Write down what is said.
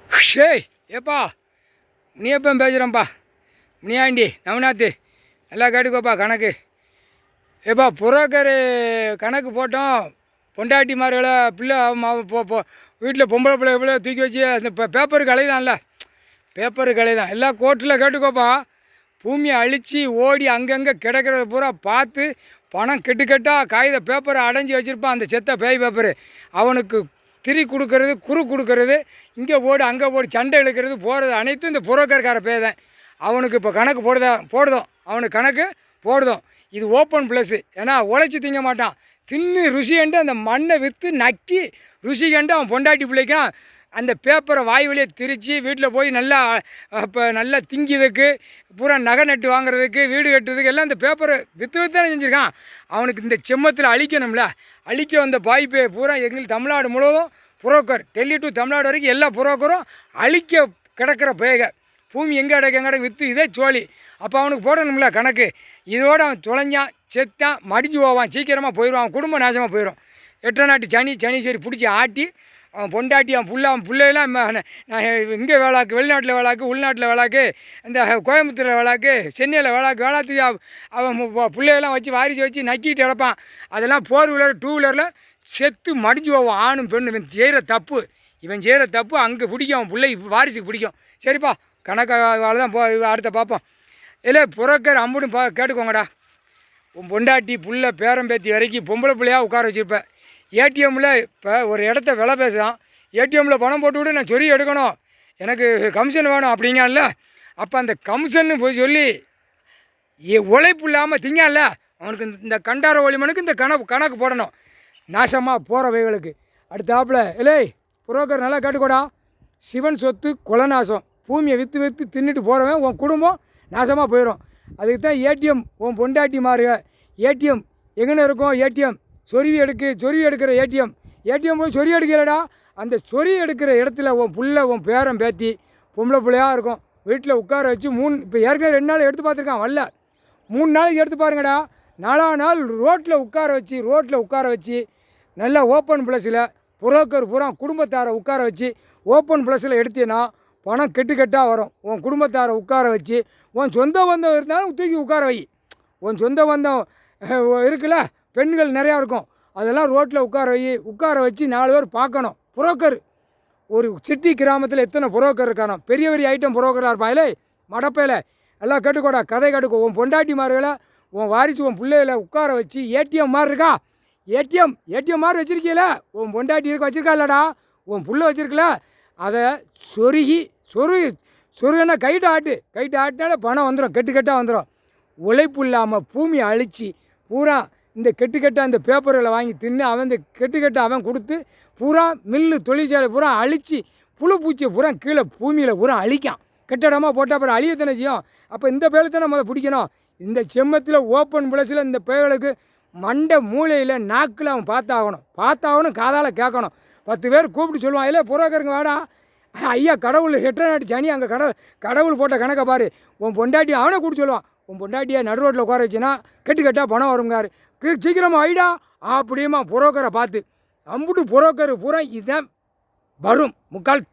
ஷேய் ஏப்பா முனியப்பன் பேசுகிறேன்ப்பா முனியாண்டி நவநாத்து எல்லாம் கேட்டுக்கோப்பா கணக்கு ஏப்பா புரோக்கரு கணக்கு போட்டோம் பொண்டாட்டிமார்களை பிள்ளை வீட்டில் பொம்பளை பிள்ளை தூக்கி வச்சு அந்த பேப்பருக்கு அலைதான்ல பேப்பருக்கு அலைதான் எல்லாம் கோர்ட்டில் கேட்டுக்கோப்பா பூமியை அழித்து ஓடி அங்கங்கே கிடக்கிறத பூரா பார்த்து பணம் கெட்டுக்கட்டாக காகித பேப்பரை அடைஞ்சி வச்சுருப்பான் அந்த செத்த பேய் பேப்பரு அவனுக்கு திரி கொடுக்கறது குறு கொடுக்கறது இங்கே ஓடு அங்கே ஓடி சண்டை இழுக்கிறது போகிறது அனைத்தும் இந்த புரோக்கர்கார பேய் தான் அவனுக்கு இப்போ கணக்கு போடுதோம் அவனுக்கு கணக்கு போடுதோம் இது ஓப்பன் ப்ளஸ்ஸு ஏன்னா உழைச்சி திங்க மாட்டான் தின்னு ருசிகண்டு அந்த மண்ணை விற்று நக்கி ருசிகண்டு அவன் பொண்டாட்டி பிள்ளைக்கும் அந்த பேப்பரை வாய் வழியை திரித்து வீட்டில் போய் நல்லா இப்போ நல்லா திங்கிறதுக்கு பூரா நகை நட்டு வாங்குறதுக்கு வீடு கட்டுறதுக்கு எல்லாம் இந்த பேப்பரை விற்று தானே செஞ்சுருக்கான் அவனுக்கு இந்த செம்மத்தில் அழிக்கணும்ல அழிக்க வந்த பாய்ப்பே பூரா எங்களுக்கு தமிழ்நாடு முழுவதும் புரோக்கர் டெல்லி டு தமிழ்நாடு வரைக்கும் எல்லா புரோக்கரும் அழிக்க கிடக்கிற பேக பூமி எங்கே எங்கடக்கு விற்று இதே சோழி அப்போ அவனுக்கு போடணும்ல கணக்கு இதோடு அவன் தொலைஞ்சான் செத்தான் மடிஞ்சு போவான் சீக்கிரமாக போயிடுவான் அவன் குடும்ப நாசமாக போயிடும் எட்டரை நாட்டு சனி சரி பிடிச்சி ஆட்டி அவன் பொண்டாட்டி அவன் பிள்ளையெல்லாம் நான் இங்கே வேளாக்கு வெளிநாட்டில் வேளாக்கு உள்நாட்டில் வேளாக்கு இந்த கோயம்புத்தூர் வேளாக்கு சென்னையில் வேளாத்து அவன் பிள்ளையெல்லாம் வச்சு வாரிசு வச்சு நக்கிட்டு கிடப்பான் அதெல்லாம் 4 வீலர் 2 வீலரில் செத்து மடிஞ்சு போவான் ஆணும் பெண்ணு இவன் செய்கிற தப்பு அங்கே பிடிக்கும் அவன் பிள்ளை வாரிசுக்கு பிடிக்கும் சரிப்பா கணக்காக தான் அடுத்த பார்ப்போம் இல்லை புரோக்கர் அம்புன்னு கேட்டுக்கோங்கடா உன் பொண்டாட்டி புள்ள பேரம்பேத்தி வரைக்கும் பொம்பளை பிள்ளையாக உட்கார வச்சுருப்பேன் ஏடிஎம்மில் இப்போ ஒரு இடத்த விலை பேசுகிறான் ஏடிஎம்மில் பணம் போட்டு விட்டு நான் சொறி எடுக்கணும் எனக்கு கமிஷன் வேணும் அப்படிங்கல அப்போ அந்த கமிஷன்னு போய் சொல்லி உழைப்பு இல்லாமல் திங்கல அவனுக்கு இந்த கண்டார ஒளிமனுக்கு இந்த கணக்கு போடணும் நாசமாக போகிறவைகளுக்கு அடுத்தாப்பில் இல்லை புரோக்கர் நல்லா கேட்டுக்கோடா சிவன் சொத்து கொலநாசம் பூமியை விற்று தின்னுட்டு போகிறவன் உன் குடும்பம் நாசமாக போயிடும் அதுக்கு தான் ஏடிஎம் உன் பொண்டாட்டி மாறுக ஏடிஎம் எங்கன்னு இருக்கும் ஏடிஎம் சொருவி எடுக்கிற ஏடிஎம் போய் சொறி எடுக்கிறடா அந்த சொறி எடுக்கிற இடத்துல உன் புள்ள உன் பேரன் பேத்தி பொம்பளை பிள்ளையாக இருக்கும் வீட்டில் உட்கார வச்சு இப்போ ஏற்கனவே 2 நாள் எடுத்து பார்த்துருக்கான் வரல 3 நாளைக்கு எடுத்து பாருங்கடா 4ஆம் நாள் ரோட்டில் உட்கார வச்சு நல்லா ஓப்பன் ப்ளஸில் புரோக்கர் பூரா குடும்பத்தாரை உட்கார வச்சு ஓப்பன் ப்ளஸில் எடுத்தீங்கன்னா பணம் கெட்டாக வரும் உன் குடும்பத்தாரை உட்கார வச்சு உன் சொந்த பந்தம் இருந்தாலும் தூக்கி உட்கார வை உன் சொந்த பந்தம் இருக்குல்ல பெண்கள் நிறையா இருக்கும் அதெல்லாம் ரோட்டில் உட்கார வச்சு 4 பேர் பார்க்கணும் புரோக்கர் ஒரு சிட்டி கிராமத்தில் எத்தனை புரோக்கர் இருக்கானோ பெரிய ஐட்டம் புரோக்கராக இருப்பான் இல்லை மடப்பையில் எல்லாம் கேட்டுக்கோடா கதை கேட்டுக்கோ உன் பொண்டாட்டி மார்களை உன் வாரிசு உன் பிள்ளைகளை உட்கார வச்சு ஏடிஎம் மாதிரி இருக்கா ஏடிஎம் மாதிரி வச்சுருக்கீல உன் பொண்டாட்டி வச்சுருக்கா இல்லடா உன் புள்ள வச்சுருக்கல அதை சொருகுன்னா கைட்டு ஆட்டினால பணம் வந்துடும் கெட்டாக வந்துடும் உழைப்பு இல்லாமல் பூமியை அழித்து பூரா இந்த கெட்டாக அந்த பேப்பர்களை வாங்கி தின்னு அவன் இந்த கெட்டாக அவன் கொடுத்து பூரா மில்லு தொழிற்சாலை பூரா அழித்து புழு பூச்சியை பூரா கீழே பூமியில் பூரா அழிக்கான் கெட்டடமாக போட்டால் அப்புறம் அழியத்தானே செய்யும் அப்போ இந்த பேலத்தை நம்ம பிடிக்கணும் இந்த செம்மத்தில் ஓப்பன் ப்ளஸில் இந்த பேய்களுக்கு மண்டை மூளையில் நாக்கில் அவன் பார்த்தாகணும் காதால் கேட்கணும் 10 பேர் கூப்பிட்டு சொல்லுவான் இல்லை புரோக்கருங்க வாடா ஐயா கடவுள் எட்டரை நாட்டு சனி அங்கே கடவுள் போட்ட கணக்கை பாரு உன் பொண்டாட்டி அவனை கூப்பிட்டு சொல்லுவான் உன் பொண்டாட்டியை நடு ரோட்டில் உட்கார வச்சுன்னா கெட்டாக பணம் வருங்காரு சீக்கிரமாக ஐடா அப்படியுமா புரோக்கரை பார்த்து அம்புட்டு புரோக்கரு பூரா இதுதான் வரும் முக்கால்